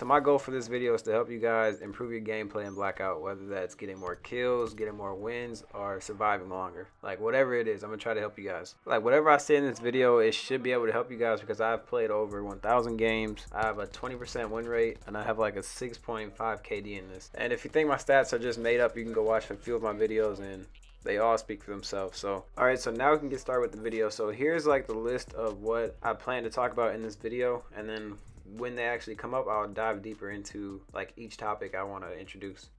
So my goal for this video is to help you guys improve your gameplay in Blackout, whether that's getting more kills, getting more wins, or surviving longer. Like whatever it is, I'm gonna try to help you guys. Like whatever I say in this video, it should be able to help you guys because I've played over 1,000 games. I have a 20% win rate and I have like a 6.5 KD in this. And if you think my stats are just made up, you can go watch a few of my videos and they all speak for themselves. So alright, so now we can get started with the video. So here's like the list of what I plan to talk about in this video, and then when they actually come up, I'll dive deeper into like each topic I want to introduce.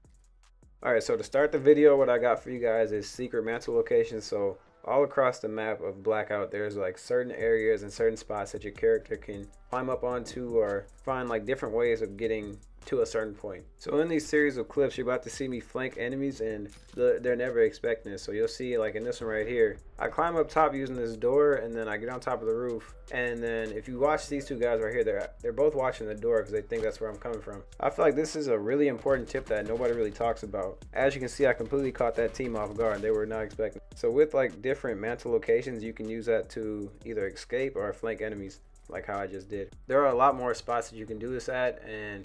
Alright, so to start the video, what I got for you guys is secret mantle locations. So all across the map of Blackout, there's like certain areas and certain spots that your character can climb up onto or find like different ways of getting to a certain point. So in these series of clips, you're about to see me flank enemies and they're never expecting this. So you'll see like in this one right here, I climb up top using this door and then I get on top of the roof. And then if you watch these two guys right here, they're both watching the door because they think that's where I'm coming from. I feel like this is a really important tip that nobody really talks about. As you can see, I completely caught that team off guard. They were not expecting. So with like different mantle locations, you can use that to either escape or flank enemies like how I just did. There are a lot more spots that you can do this at, and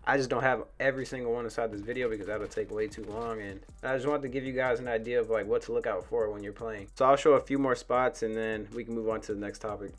I just don't have every single one inside this video because that'll take way too long, and I just wanted to give you guys an idea of like what to look out for when you're playing. So I'll show a few more spots and then we can move on to the next topic.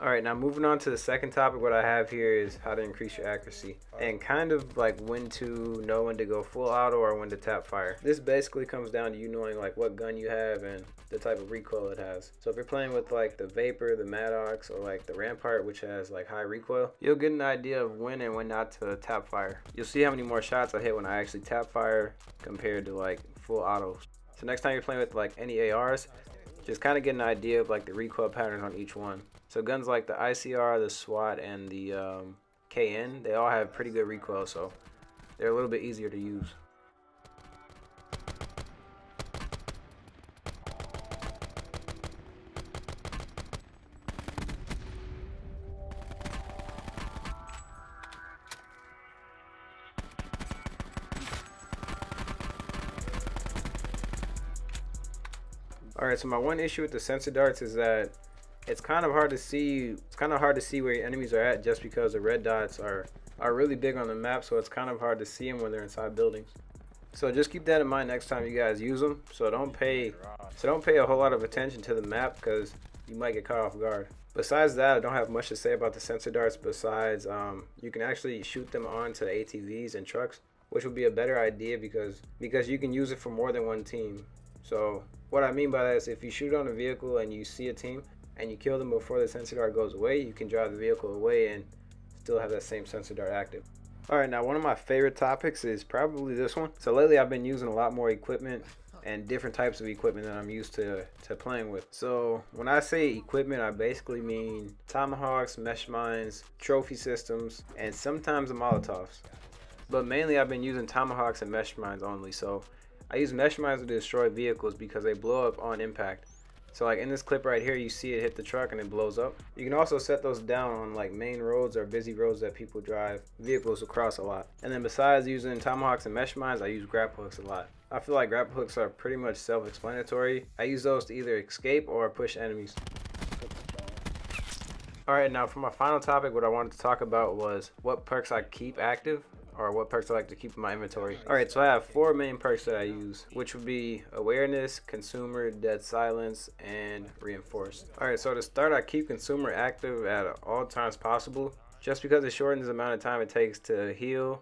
Alright, now moving on to the second topic, what I have here is how to increase your accuracy and kind of like when to know when to go full auto or when to tap fire. This basically comes down to you knowing like what gun you have and the type of recoil it has. So if you're playing with like the Vapor, the Maddox, or like the Rampart, which has like high recoil, you'll get an idea of when and when not to tap fire. You'll see how many more shots I hit when I actually tap fire compared to like full auto. So next time you're playing with like any ARs, just kind of get an idea of like the recoil patterns on each one. So guns like the ICR, the SWAT, and the KN, they all have pretty good recoil, so they're a little bit easier to use. Alright, so my one issue with the sensor darts is that it's kind of hard to see. It's kind of hard to see where your enemies are at just because the red dots are really big on the map, so it's kind of hard to see them when they're inside buildings. So just keep that in mind next time you guys use them. So don't pay a whole lot of attention to the map because you might get caught off guard. Besides that, I don't have much to say about the sensor darts besides you can actually shoot them onto ATVs and trucks, which would be a better idea because you can use it for more than one team. So what I mean by that is if you shoot on a vehicle and you see a team and you kill them before the sensor dart goes away, you can drive the vehicle away and still have that same sensor dart active. Alright, now one of my favorite topics is probably this one. So lately I've been using a lot more equipment and different types of equipment that I'm used to playing with. So when I say equipment, I basically mean tomahawks, mesh mines, trophy systems, and sometimes the Molotovs. But mainly I've been using tomahawks and mesh mines only. So I use mesh mines to destroy vehicles because they blow up on impact. So like in this clip right here, you see it hit the truck and it blows up. You can also set those down on like main roads or busy roads that people drive vehicles across a lot. And then besides using tomahawks and mesh mines, I use grapple hooks a lot. I feel like grapple hooks are pretty much self-explanatory. I use those to either escape or push enemies. Alright, now for my final topic, what I wanted to talk about was what perks I keep active, or what perks I like to keep in my inventory. Alright, so I have 4 main perks that I use, which would be Awareness, Consumer, Dead Silence, and Reinforced. Alright, so to start, I keep Consumer active at all times possible, just because it shortens the amount of time it takes to heal,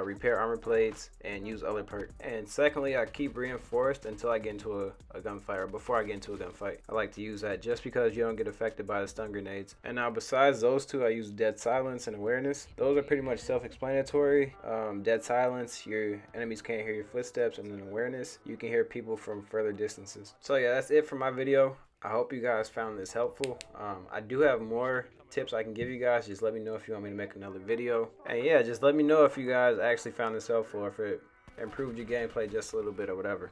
repair armor plates, and use other perks. And secondly, I keep Reinforced until I get into a gunfight, or before I get into a gunfight. I like to use that just because you don't get affected by the stun grenades. And now besides those two, I use Dead Silence and Awareness. Those are pretty much self-explanatory. Dead Silence, your enemies can't hear your footsteps, and then Awareness, you can hear people from further distances. So yeah, that's it for my video. I hope you guys found this helpful. I do have more tips I can give you guys. Just let me know if you want me to make another video. And yeah, just let me know if you guys actually found this helpful or if it improved your gameplay just a little bit or whatever.